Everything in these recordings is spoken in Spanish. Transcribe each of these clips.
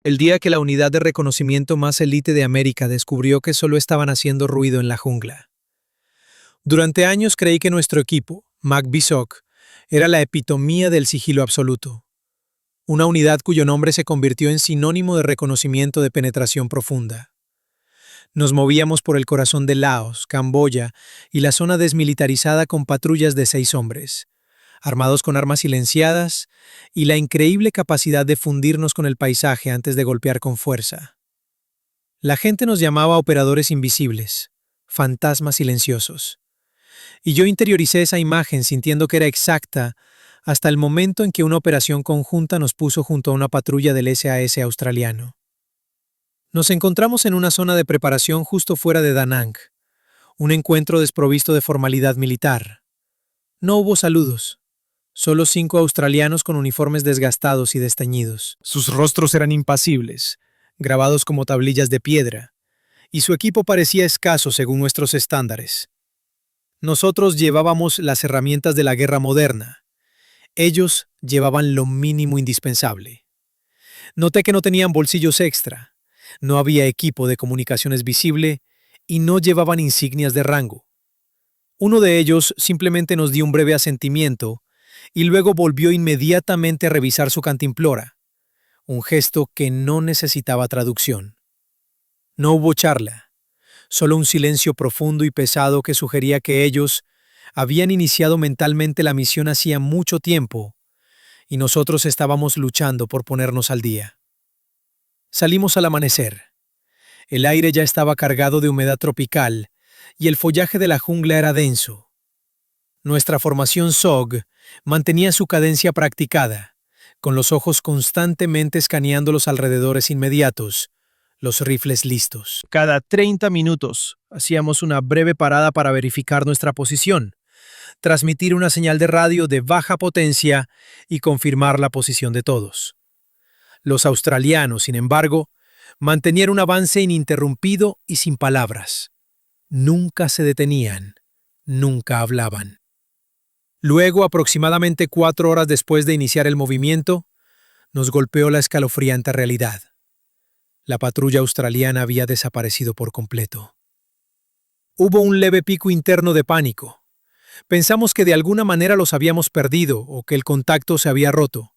el día que la unidad de reconocimiento más élite de América descubrió que solo estaban haciendo ruido en la jungla. Durante años creí que nuestro equipo, MACV-SOC, era la epitomía del sigilo absoluto. Una unidad cuyo nombre se convirtió en sinónimo de reconocimiento de penetración profunda. Nos movíamos por el corazón de Laos, Camboya y la zona desmilitarizada con patrullas de 6 hombres, armados con armas silenciadas y la increíble capacidad de fundirnos con el paisaje antes de golpear con fuerza. La gente nos llamaba operadores invisibles, fantasmas silenciosos. Y yo interioricé esa imagen sintiendo que era exacta hasta el momento en que una operación conjunta nos puso junto a una patrulla del SAS australiano. Nos encontramos en una zona de preparación justo fuera de Da Nang, un encuentro desprovisto de formalidad militar. No hubo saludos, solo 5 australianos con uniformes desgastados y desteñidos. Sus rostros eran impasibles, grabados como tablillas de piedra, y su equipo parecía escaso según nuestros estándares. Nosotros llevábamos las herramientas de la guerra moderna. Ellos llevaban lo mínimo indispensable. Noté que no tenían bolsillos extra, no había equipo de comunicaciones visible y no llevaban insignias de rango. Uno de ellos simplemente nos dio un breve asentimiento y luego volvió inmediatamente a revisar su cantimplora, un gesto que no necesitaba traducción. No hubo charla, solo un silencio profundo y pesado que sugería que ellos habían iniciado mentalmente la misión hacía mucho tiempo y nosotros estábamos luchando por ponernos al día. Salimos al amanecer. El aire ya estaba cargado de humedad tropical y el follaje de la jungla era denso. Nuestra formación SOG mantenía su cadencia practicada, con los ojos constantemente escaneando los alrededores inmediatos, los rifles listos. Cada 30 minutos hacíamos una breve parada para verificar nuestra posición, transmitir una señal de radio de baja potencia y confirmar la posición de todos. Los australianos, sin embargo, mantenían un avance ininterrumpido y sin palabras. Nunca se detenían, nunca hablaban. Luego, aproximadamente 4 horas después de iniciar el movimiento, nos golpeó la escalofriante realidad. La patrulla australiana había desaparecido por completo. Hubo un leve pico interno de pánico. Pensamos que de alguna manera los habíamos perdido o que el contacto se había roto.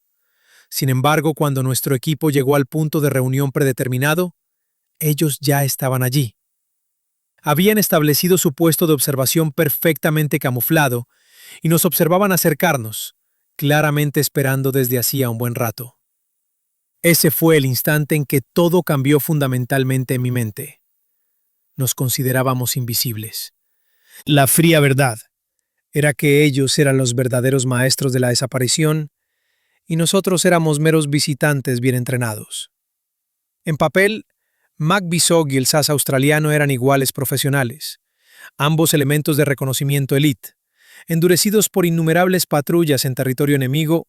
Sin embargo, cuando nuestro equipo llegó al punto de reunión predeterminado, ellos ya estaban allí. Habían establecido su puesto de observación perfectamente camuflado y nos observaban acercarnos, claramente esperando desde hacía un buen rato. Ese fue el instante en que todo cambió fundamentalmente en mi mente. Nos considerábamos invisibles. La fría verdad era que ellos eran los verdaderos maestros de la desaparición y nosotros éramos meros visitantes bien entrenados. En papel, MACV-SOG y el SAS australiano eran iguales profesionales, ambos elementos de reconocimiento elite, endurecidos por innumerables patrullas en territorio enemigo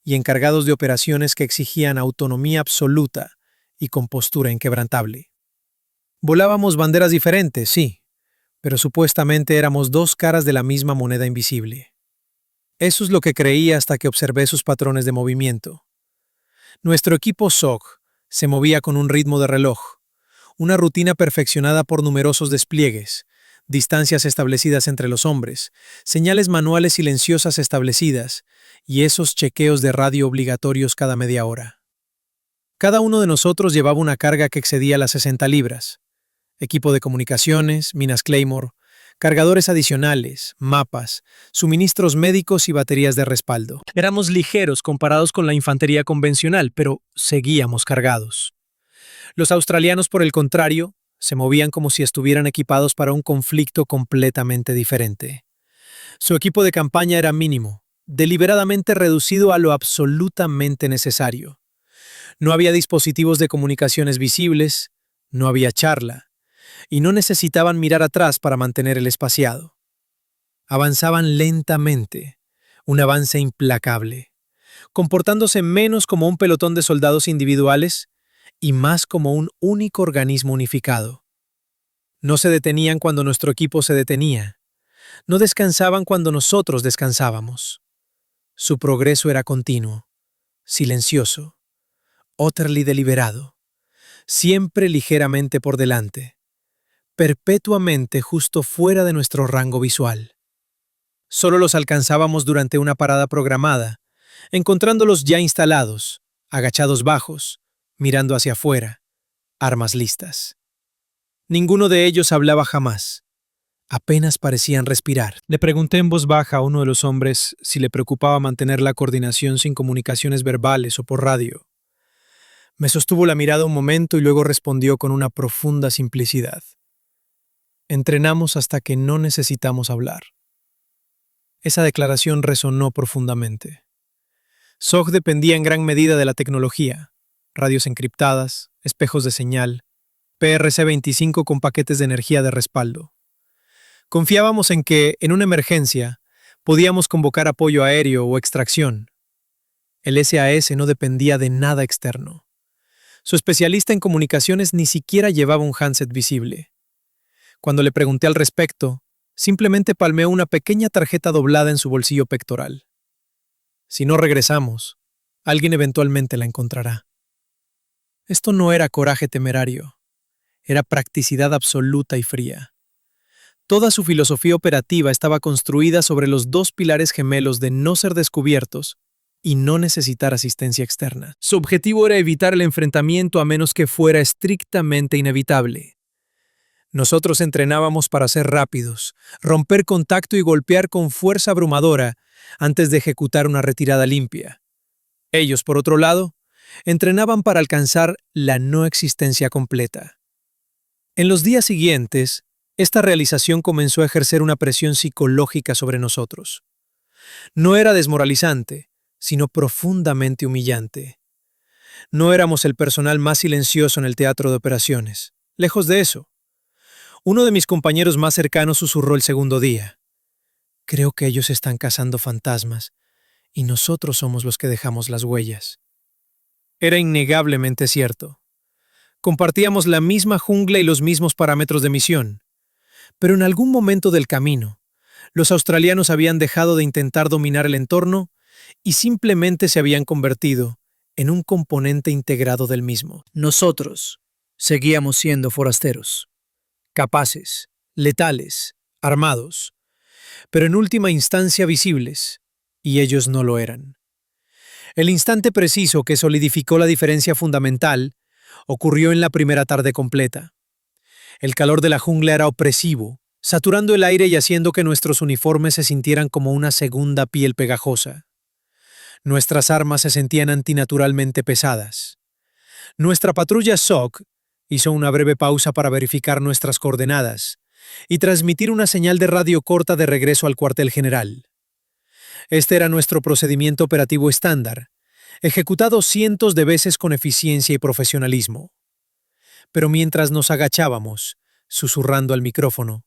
y encargados de operaciones que exigían autonomía absoluta y compostura inquebrantable. Volábamos banderas diferentes, sí, pero supuestamente éramos 2 caras de la misma moneda invisible. Eso es lo que creí hasta que observé sus patrones de movimiento. Nuestro equipo SOG se movía con un ritmo de reloj, una rutina perfeccionada por numerosos despliegues, distancias establecidas entre los hombres, señales manuales silenciosas establecidas y esos chequeos de radio obligatorios cada media hora. Cada uno de nosotros llevaba una carga que excedía las 60 libras. Equipo de comunicaciones, minas Claymore, cargadores adicionales, mapas, suministros médicos y baterías de respaldo. Éramos ligeros comparados con la infantería convencional, pero seguíamos cargados. Los australianos, por el contrario, se movían como si estuvieran equipados para un conflicto completamente diferente. Su equipo de campaña era mínimo, deliberadamente reducido a lo absolutamente necesario. No había dispositivos de comunicaciones visibles, no había charla, y no necesitaban mirar atrás para mantener el espaciado. Avanzaban lentamente, un avance implacable, comportándose menos como un pelotón de soldados individuales y más como un único organismo unificado. No se detenían cuando nuestro equipo se detenía, no descansaban cuando nosotros descansábamos. Su progreso era continuo, silencioso, utterly deliberado. siempre ligeramente por delante, perpetuamente justo fuera de nuestro rango visual. Solo los alcanzábamos durante una parada programada, encontrándolos ya instalados, agachados bajos, mirando hacia afuera, armas listas. Ninguno de ellos hablaba jamás. Apenas parecían respirar. Le pregunté en voz baja a uno de los hombres si le preocupaba mantener la coordinación sin comunicaciones verbales o por radio. Me sostuvo la mirada un momento y luego respondió con una profunda simplicidad. Entrenamos hasta que no necesitamos hablar. Esa declaración resonó profundamente. SOG dependía en gran medida de la tecnología, radios encriptadas, espejos de señal, PRC-25 con paquetes de energía de respaldo. Confiábamos en que, en una emergencia, podíamos convocar apoyo aéreo o extracción. El SAS no dependía de nada externo. Su especialista en comunicaciones ni siquiera llevaba un handset visible. Cuando le pregunté al respecto, simplemente palmeó una pequeña tarjeta doblada en su bolsillo pectoral. Si no regresamos, alguien eventualmente la encontrará. Esto no era coraje temerario, era practicidad absoluta y fría. Toda su filosofía operativa estaba construida sobre los dos pilares gemelos de no ser descubiertos y no necesitar asistencia externa. Su objetivo era evitar el enfrentamiento a menos que fuera estrictamente inevitable. Nosotros entrenábamos para ser rápidos, romper contacto y golpear con fuerza abrumadora antes de ejecutar una retirada limpia. Ellos, por otro lado, entrenaban para alcanzar la no existencia completa. En los días siguientes, esta realización comenzó a ejercer una presión psicológica sobre nosotros. No era desmoralizante, sino profundamente humillante. No éramos el personal más silencioso en el teatro de operaciones. Lejos de eso. Uno de mis compañeros más cercanos susurró el segundo día. Creo que ellos están cazando fantasmas y nosotros somos los que dejamos las huellas. Era innegablemente cierto. Compartíamos la misma jungla y los mismos parámetros de misión. Pero en algún momento del camino, los australianos habían dejado de intentar dominar el entorno y simplemente se habían convertido en un componente integrado del mismo. Nosotros seguíamos siendo forasteros, capaces, letales, armados, pero en última instancia visibles, y ellos no lo eran. El instante preciso que solidificó la diferencia fundamental ocurrió en la primera tarde completa. El calor de la jungla era opresivo, saturando el aire y haciendo que nuestros uniformes se sintieran como una segunda piel pegajosa. Nuestras armas se sentían antinaturalmente pesadas. Nuestra patrulla SOC hizo una breve pausa para verificar nuestras coordenadas y transmitir una señal de radio corta de regreso al cuartel general. Este era nuestro procedimiento operativo estándar, ejecutado cientos de veces con eficiencia y profesionalismo. Pero mientras nos agachábamos, susurrando al micrófono,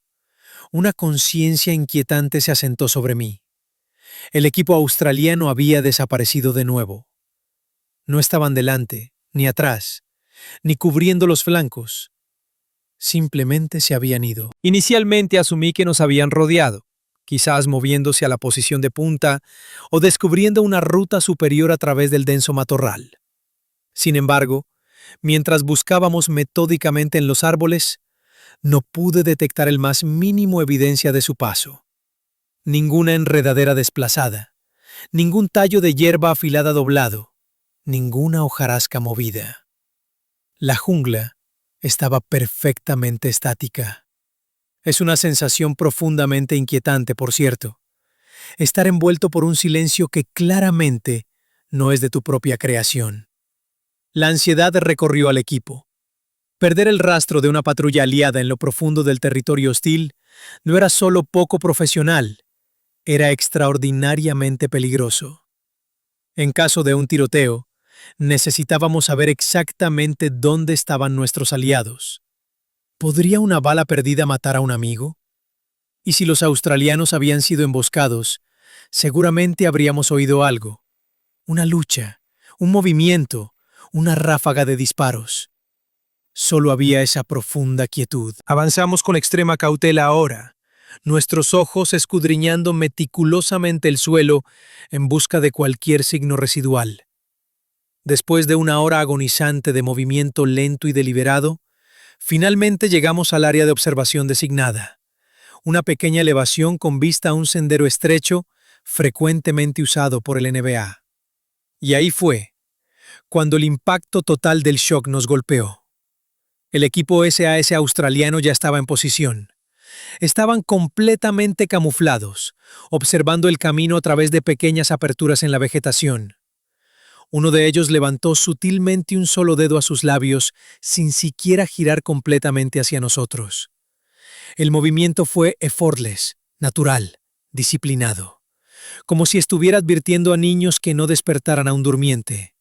una conciencia inquietante se asentó sobre mí. El equipo australiano había desaparecido de nuevo. No estaban delante, ni atrás, ni cubriendo los flancos. Simplemente se habían ido. Inicialmente asumí que nos habían rodeado, quizás moviéndose a la posición de punta o descubriendo una ruta superior a través del denso matorral. Sin embargo, mientras buscábamos metódicamente en los árboles, no pude detectar el más mínimo evidencia de su paso. Ninguna enredadera desplazada, ningún tallo de hierba afilada doblado, ninguna hojarasca movida. La jungla estaba perfectamente estática. Es una sensación profundamente inquietante, por cierto. Estar envuelto por un silencio que claramente no es de tu propia creación. La ansiedad recorrió al equipo. Perder el rastro de una patrulla aliada en lo profundo del territorio hostil no era solo poco profesional, era extraordinariamente peligroso. En caso de un tiroteo, necesitábamos saber exactamente dónde estaban nuestros aliados. ¿Podría una bala perdida matar a un amigo? Y si los australianos habían sido emboscados, seguramente habríamos oído algo. Una lucha, un movimiento, una ráfaga de disparos. Solo había esa profunda quietud. Avanzamos con extrema cautela ahora, nuestros ojos escudriñando meticulosamente el suelo en busca de cualquier signo residual. Después de una hora agonizante de movimiento lento y deliberado, finalmente llegamos al área de observación designada, una pequeña elevación con vista a un sendero estrecho frecuentemente usado por el NBA. Y ahí fue, cuando el impacto total del shock nos golpeó. El equipo SAS australiano ya estaba en posición. Estaban completamente camuflados, observando el camino a través de pequeñas aperturas en la vegetación. Uno de ellos levantó sutilmente un solo dedo a sus labios sin siquiera girar completamente hacia nosotros. El movimiento fue effortless, natural, disciplinado, como si estuviera advirtiendo a niños que no despertaran a un durmiente.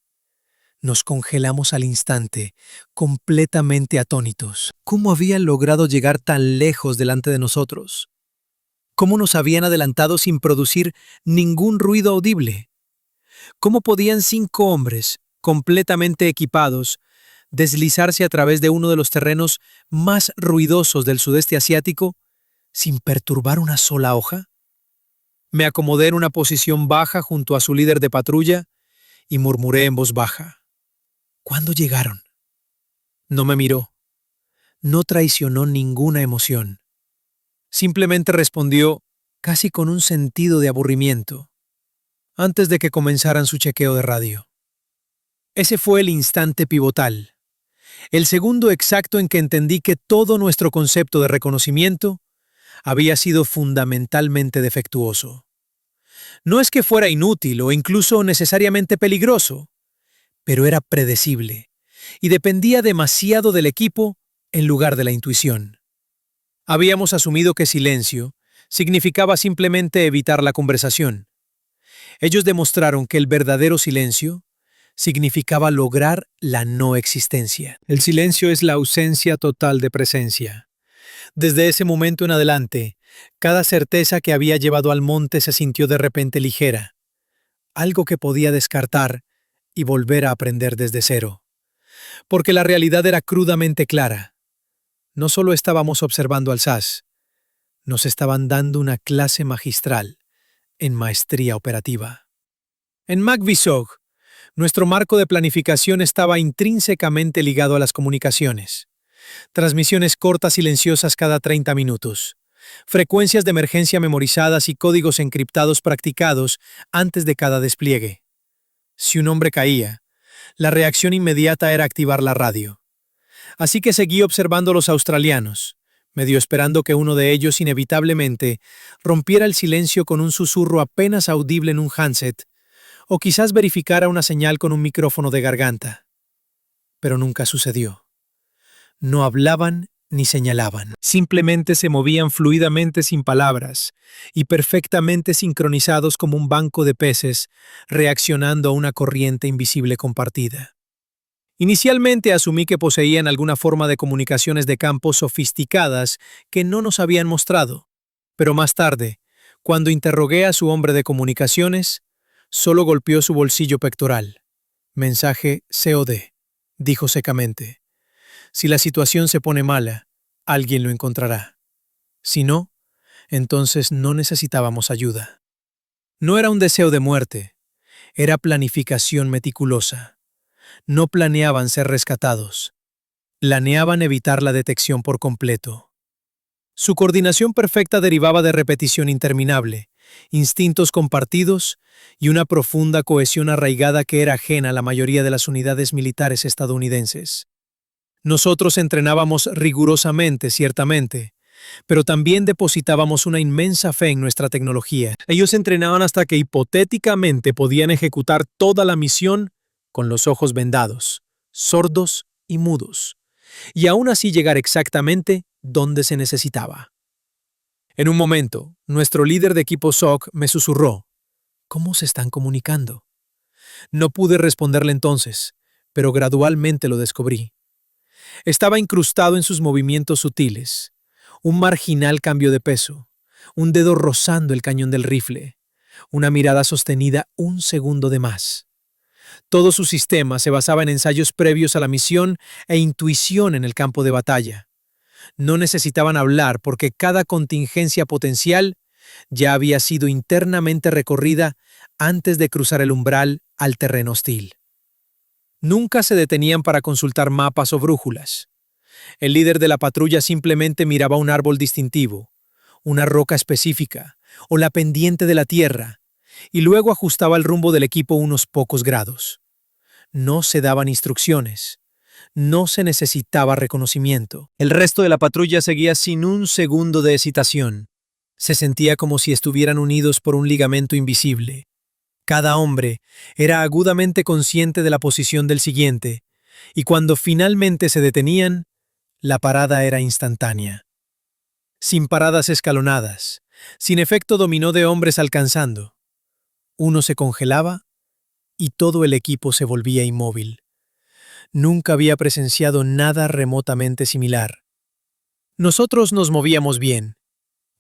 Nos congelamos al instante, completamente atónitos. ¿Cómo habían logrado llegar tan lejos delante de nosotros? ¿Cómo nos habían adelantado sin producir ningún ruido audible? ¿Cómo podían 5 hombres, completamente equipados, deslizarse a través de uno de los terrenos más ruidosos del sudeste asiático sin perturbar una sola hoja? Me acomodé en una posición baja junto a su líder de patrulla y murmuré en voz baja: ¿cuándo llegaron? No me miró. No traicionó ninguna emoción. Simplemente respondió, casi con un sentido de aburrimiento, antes de que comenzaran su chequeo de radio. Ese fue el instante pivotal, el segundo exacto en que entendí que todo nuestro concepto de reconocimiento había sido fundamentalmente defectuoso. No es que fuera inútil o incluso necesariamente peligroso, pero era predecible y dependía demasiado del equipo en lugar de la intuición. Habíamos asumido que silencio significaba simplemente evitar la conversación. Ellos demostraron que el verdadero silencio significaba lograr la no existencia. El silencio es la ausencia total de presencia. Desde ese momento en adelante, cada certeza que había llevado al monte se sintió de repente ligera, algo que podía descartar y volver a aprender desde cero. Porque la realidad era crudamente clara. No solo estábamos observando al SAS, nos estaban dando una clase magistral en maestría operativa. En MACV-SOG, nuestro marco de planificación estaba intrínsecamente ligado a las comunicaciones. Transmisiones cortas silenciosas cada 30 minutos, frecuencias de emergencia memorizadas y códigos encriptados practicados antes de cada despliegue. Si un hombre caía, la reacción inmediata era activar la radio. Así que seguí observando a los australianos, medio esperando que uno de ellos inevitablemente rompiera el silencio con un susurro apenas audible en un handset, o quizás verificara una señal con un micrófono de garganta. Pero nunca sucedió. No hablaban ni señalaban. Simplemente se movían fluidamente sin palabras y perfectamente sincronizados como un banco de peces, reaccionando a una corriente invisible compartida. Inicialmente asumí que poseían alguna forma de comunicaciones de campo sofisticadas que no nos habían mostrado, pero más tarde, cuando interrogué a su hombre de comunicaciones, solo golpeó su bolsillo pectoral. Mensaje COD, dijo secamente. Si la situación se pone mala, alguien lo encontrará. Si no, entonces no necesitábamos ayuda. No era un deseo de muerte, era planificación meticulosa. No planeaban ser rescatados, planeaban evitar la detección por completo. Su coordinación perfecta derivaba de repetición interminable, instintos compartidos y una profunda cohesión arraigada que era ajena a la mayoría de las unidades militares estadounidenses. Nosotros entrenábamos rigurosamente, ciertamente, pero también depositábamos una inmensa fe en nuestra tecnología. Ellos entrenaban hasta que hipotéticamente podían ejecutar toda la misión con los ojos vendados, sordos y mudos, y aún así llegar exactamente donde se necesitaba. En un momento, nuestro líder de equipo SOC me susurró: ¿cómo se están comunicando? No pude responderle entonces, pero gradualmente lo descubrí. Estaba incrustado en sus movimientos sutiles, un marginal cambio de peso, un dedo rozando el cañón del rifle, una mirada sostenida un segundo de más. Todo su sistema se basaba en ensayos previos a la misión e intuición en el campo de batalla. No necesitaban hablar porque cada contingencia potencial ya había sido internamente recorrida antes de cruzar el umbral al terreno hostil. Nunca se detenían para consultar mapas o brújulas. El líder de la patrulla simplemente miraba un árbol distintivo, una roca específica o la pendiente de la tierra, y luego ajustaba el rumbo del equipo unos pocos grados. No se daban instrucciones. No se necesitaba reconocimiento. El resto de la patrulla seguía sin un segundo de hesitación. Se sentía como si estuvieran unidos por un ligamento invisible. Cada hombre era agudamente consciente de la posición del siguiente, y cuando finalmente se detenían, la parada era instantánea. Sin paradas escalonadas, sin efecto dominó de hombres alcanzando. Uno se congelaba y todo el equipo se volvía inmóvil. Nunca había presenciado nada remotamente similar. Nosotros nos movíamos bien.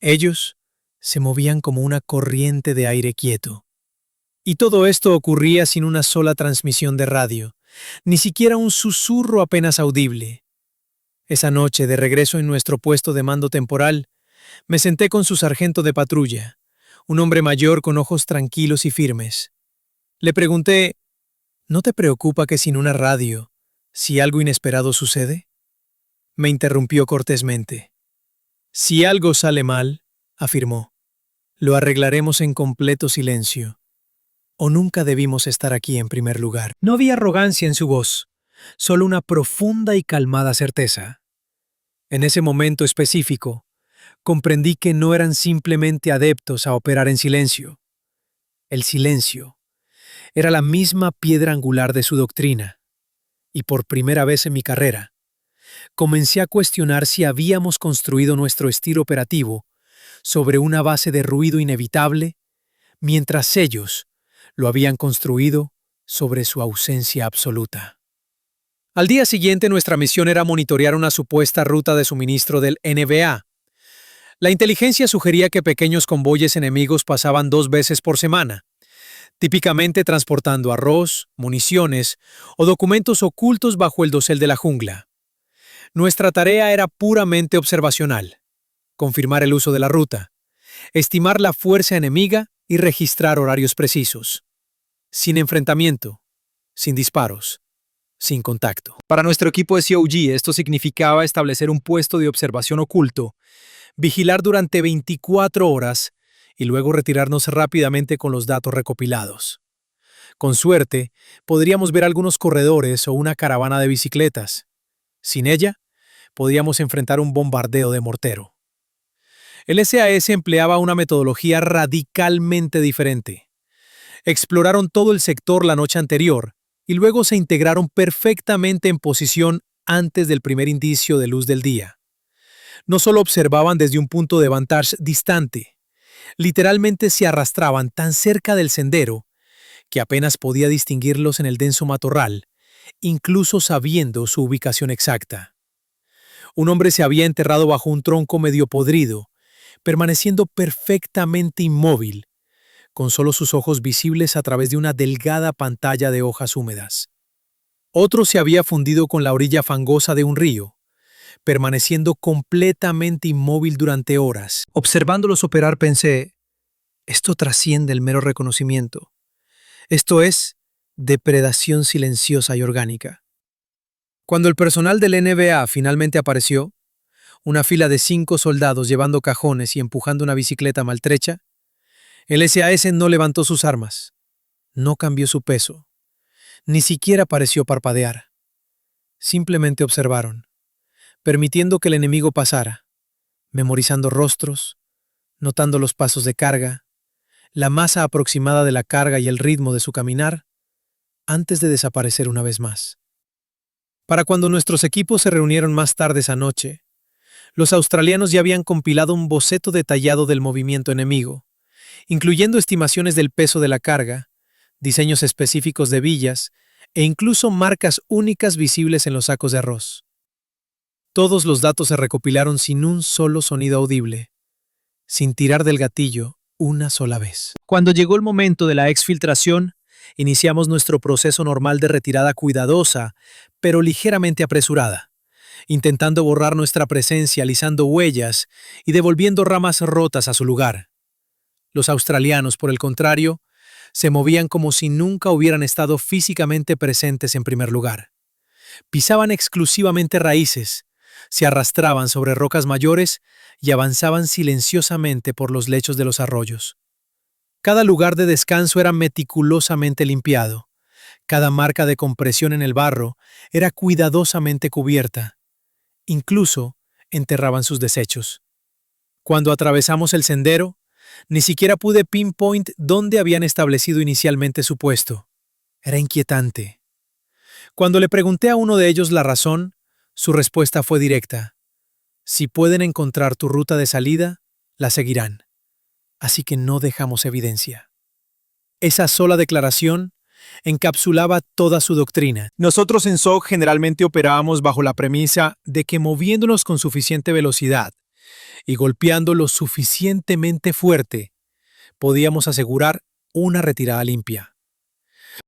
Ellos se movían como una corriente de aire quieto. Y todo esto ocurría sin una sola transmisión de radio, ni siquiera un susurro apenas audible. Esa noche, de regreso en nuestro puesto de mando temporal, me senté con su sargento de patrulla, un hombre mayor con ojos tranquilos y firmes. Le pregunté, ¿no te preocupa que sin una radio, si algo inesperado sucede? Me interrumpió cortésmente. Si algo sale mal, afirmó, lo arreglaremos en completo silencio. O nunca debimos estar aquí en primer lugar. No había arrogancia en su voz, solo una profunda y calmada certeza. En ese momento específico, comprendí que no eran simplemente adeptos a operar en silencio. El silencio era la misma piedra angular de su doctrina. Y por primera vez en mi carrera, comencé a cuestionar si habíamos construido nuestro estilo operativo sobre una base de ruido inevitable, mientras ellos lo habían construido sobre su ausencia absoluta. Al día siguiente, nuestra misión era monitorear una supuesta ruta de suministro del NBA. La inteligencia sugería que pequeños convoyes enemigos pasaban 2 veces por semana, típicamente transportando arroz, municiones o documentos ocultos bajo el dosel de la jungla. Nuestra tarea era puramente observacional: confirmar el uso de la ruta, estimar la fuerza enemiga y registrar horarios precisos. Sin enfrentamiento, sin disparos, sin contacto. Para nuestro equipo de COG, esto significaba establecer un puesto de observación oculto, vigilar durante 24 horas y luego retirarnos rápidamente con los datos recopilados. Con suerte, podríamos ver algunos corredores o una caravana de bicicletas. Sin ella, podíamos enfrentar un bombardeo de mortero. El SAS empleaba una metodología radicalmente diferente. Exploraron todo el sector la noche anterior y luego se integraron perfectamente en posición antes del primer indicio de luz del día. No solo observaban desde un punto de vantage distante, literalmente se arrastraban tan cerca del sendero que apenas podía distinguirlos en el denso matorral, incluso sabiendo su ubicación exacta. Un hombre se había enterrado bajo un tronco medio podrido, permaneciendo perfectamente inmóvil, con solo sus ojos visibles a través de una delgada pantalla de hojas húmedas. Otro se había fundido con la orilla fangosa de un río, permaneciendo completamente inmóvil durante horas. Observándolos operar pensé, esto trasciende el mero reconocimiento. Esto es depredación silenciosa y orgánica. Cuando el personal del NBA finalmente apareció, una fila de 5 soldados llevando cajones y empujando una bicicleta maltrecha, el SAS no levantó sus armas, no cambió su peso, ni siquiera pareció parpadear. Simplemente observaron, permitiendo que el enemigo pasara, memorizando rostros, notando los pasos de carga, la masa aproximada de la carga y el ritmo de su caminar, antes de desaparecer una vez más. Para cuando nuestros equipos se reunieron más tarde esa noche, los australianos ya habían compilado un boceto detallado del movimiento enemigo, incluyendo estimaciones del peso de la carga, diseños específicos de villas e incluso marcas únicas visibles en los sacos de arroz. Todos los datos se recopilaron sin un solo sonido audible, sin tirar del gatillo una sola vez. Cuando llegó el momento de la exfiltración, iniciamos nuestro proceso normal de retirada cuidadosa, pero ligeramente apresurada, intentando borrar nuestra presencia, alisando huellas y devolviendo ramas rotas a su lugar. Los australianos, por el contrario, Se movían como si nunca hubieran estado físicamente presentes en primer lugar. Pisaban exclusivamente raíces, se arrastraban sobre rocas mayores y avanzaban silenciosamente por los lechos de los arroyos. Cada lugar de descanso era meticulosamente limpiado. Cada marca de compresión en el barro era cuidadosamente cubierta. Incluso enterraban sus desechos. Cuando atravesamos el sendero, ni siquiera pude pinpoint dónde habían establecido inicialmente su puesto. Era inquietante. Cuando le pregunté a uno de ellos la razón, su respuesta fue directa. Si pueden encontrar tu ruta de salida, la seguirán. Así que no dejamos evidencia. Esa sola declaración encapsulaba toda su doctrina. Nosotros en SOG generalmente operábamos bajo la premisa de que moviéndonos con suficiente velocidad y golpeando lo suficientemente fuerte, podíamos asegurar una retirada limpia.